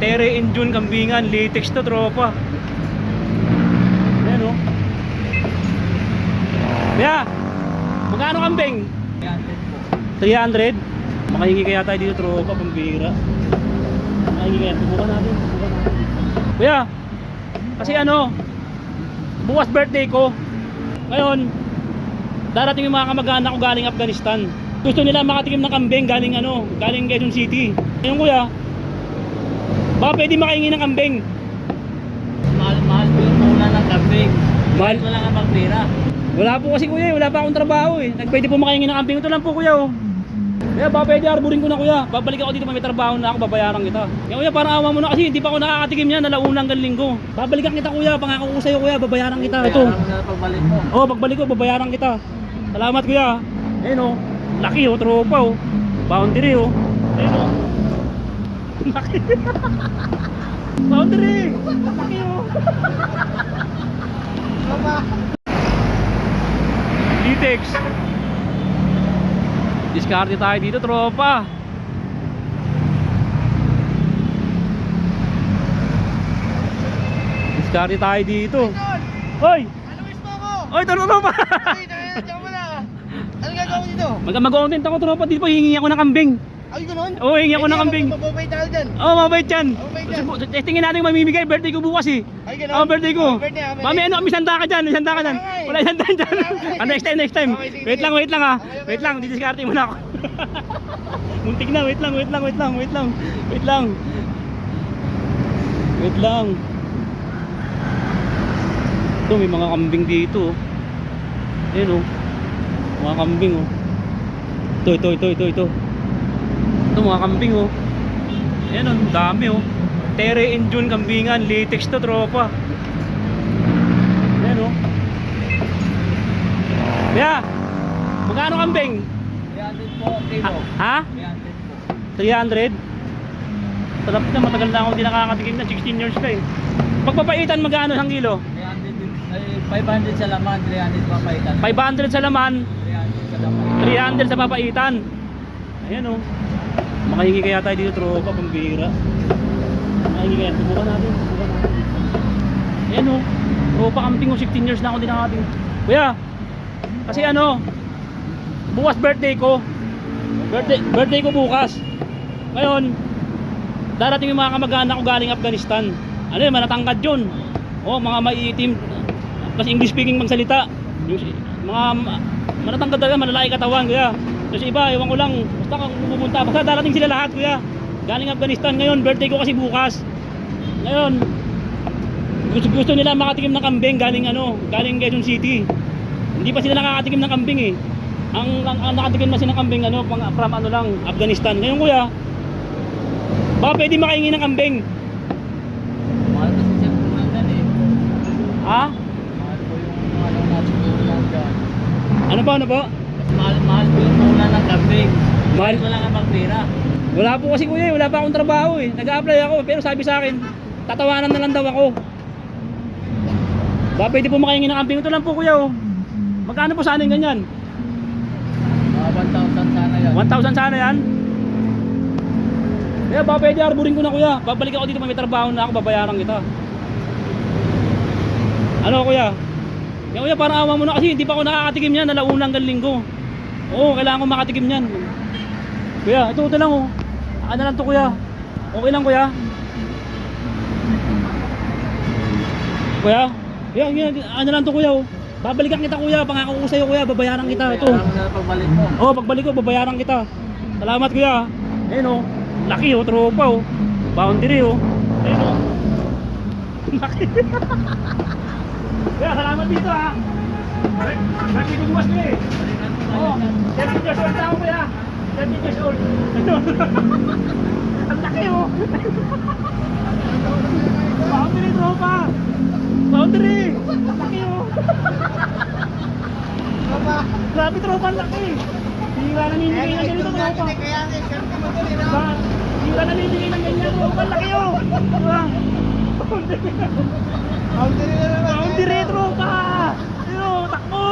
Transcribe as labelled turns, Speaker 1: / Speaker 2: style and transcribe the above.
Speaker 1: Tere in June kambingan, latex to tropa. Ayan o. Kaya, magkano kambing? 300. Makahingi kaya tayo dito tropa, pambira. Makahingi kaya, subukan natin. Kuya, kasi ano, bukas birthday ko. Ngayon, darating yung mga kamag-anak ko galing Afghanistan. Gusto nila makatikim ng kambing galing Quezon City. Ngayon kuya, baka pwede makahingi ng kambing.
Speaker 2: Mahal po yung muna ng kambing.
Speaker 1: Mahal?
Speaker 2: Wala nga bang pera.
Speaker 1: Wala po kasi kuya, wala pa akong trabaho eh. Pwede po makahingi ng kambing. Ito lang po kuya oh. Kaya baka pwede arborin ko na kuya. Babalik ako dito, may trabaho na ako, babayaran kita. Kaya kuya, parang awa mo na kasi hindi pa ako nakakatikim yan, nalauna hanggang linggo. Babalikan kita kuya, pangako ko sa'yo kuya, babayaran kita. Ito.
Speaker 2: Bayaran mo na pagbalik mo.
Speaker 1: Oh, pagbalik ko, babayaran kita. Salamat kuya. Ayun oh. Laki oh, tropa oh. Boundary oh. Ayun oh. Laki. Boundary. Laki oh. Litex. Diskarte tayo dito tropa. Diskarte tayo dito. Hoy!
Speaker 3: Ano gusto ko?
Speaker 1: Hoy, tropa pa.
Speaker 3: Ay, nangyayadya mo na. Ano gagawin dito?
Speaker 1: Mag-content ako tropa, dito hihingi ako ng kambing.
Speaker 3: Ay, ganun?
Speaker 1: Oo, hihingi ako ng kambing.
Speaker 3: Mababay tayo dyan.
Speaker 1: Oo, mabait yan.
Speaker 3: Mabait yan.
Speaker 1: Testingin natin kung mamimigay, birthday ko bukas eh.
Speaker 3: Ay, ganun?
Speaker 1: Oo, birthday ko.
Speaker 3: Birthday, ah,
Speaker 1: Mami, ano, may sanda ka dyan, may sanda ka dyan.
Speaker 3: Okay.
Speaker 1: Wala sanda dyan. Ah, next time, next time.
Speaker 3: Okay, sige,
Speaker 1: Wait lang ah.
Speaker 3: Okay,
Speaker 1: Wait lang, didiskarte muna ako. Muntik na, wait lang. Wait lang. Ito, may mga kambing dito. Ayan oh. Mga kambing oh. Ito. Ito mga kambing oh. Ayan oh, dami oh. Tere in June kambingan, latex to tropa. Ayan oh. Kaya, magkano kambing?
Speaker 2: 300 po, kilo.
Speaker 1: Ha?
Speaker 2: 300 po.
Speaker 1: 300? Sarap na, matagal na ako hindi nakakatikim na, 16 years ka eh. Pagpapaitan magkano isang kilo?
Speaker 2: 500 sa laman, 300 papaitan.
Speaker 1: 500 sa laman,
Speaker 2: 300 sa laman.
Speaker 1: 300 sa papaitan. Ayan oh. Makahingi kaya tayo dito tropa, pambira. Makahingi kaya, subukan natin. Ayan oh. Tropa kambing oh, 16 years na ako hindi nakakating. Kuya, kasi ano, bukas birthday ko. Birthday ko bukas. Ngayon, darating yung mga kamag-anak ko galing Afghanistan. Ano yun, manatangkad yun. Oh, mga maiitim, plus English speaking magsalita. Yung mga manatangkad talaga, malalaki katawan kuya. Tapos iba, ewan ko lang, basta kung pupunta. Basta darating sila lahat kuya. Galing Afghanistan. Ngayon, birthday ko kasi bukas. Ngayon, gusto nila makatikim ng kambing galing Quezon City. Hindi pa sila nakakatikim ng kambing eh. Ang nakatikim na sila ng kambing from Afghanistan. Ngayon kuya, baka pwede makahingi ng kambing.
Speaker 2: Mahal kasi siya po nandyan eh.
Speaker 1: Ha?
Speaker 2: Mahal po yung natin po nandyan.
Speaker 1: Ano po?
Speaker 2: Mahal po yung muna ng kambing.
Speaker 1: Mahal?
Speaker 2: Wala nga bang pera.
Speaker 1: Wala po kasi kuya, wala pa akong trabaho eh. Nag-a-apply ako pero sabi sa akin, tatawanan na lang daw ako. Baka pwede po makahingi ng kambing. Ito lang po kuya oh. Magkano po sana yung ganyan?
Speaker 2: Mga 1,000 sana yan.
Speaker 1: 1,000 sana yan? Kaya baka pwede arborin ko na kuya. Babalik ako dito, may trabaho na ako, babayaran kita. Ano kuya? Kaya kuya, parang awa mo na kasi hindi pa ako nakakatikim yan, nalauna hanggang linggo. Oo, kailangan ko makatikim yan. Kuya, ito lang oh. Ano lang to kuya? Okay lang kuya? Kuya? Yan, ano lang to kuya oh. Babalikan kita kuya, pangako ko sa'yo kuya, babayaran kita. Ito.
Speaker 2: Bayaran mo na pagbalik mo.
Speaker 1: Oo, pagbalik ko, babayaran kita. Salamat kuya. Ayun oh. Laki oh, tropa oh. Boundary oh. Ayun oh. Laki. Kuya, salamat dito ha. Laki ko bukas kuya eh. Oo, 17 years old na ako kuya. 17 years old. Ayun. Ang laki oh. Boundary tropa. Boundary. Laki oh. Grabe tropa, ang laki. Hindi ka namimigay ng ganito tropa. Hindi ka namimigay ng ganyan tropa, ang laki oh. Boundary tropa. Ayun, takbo.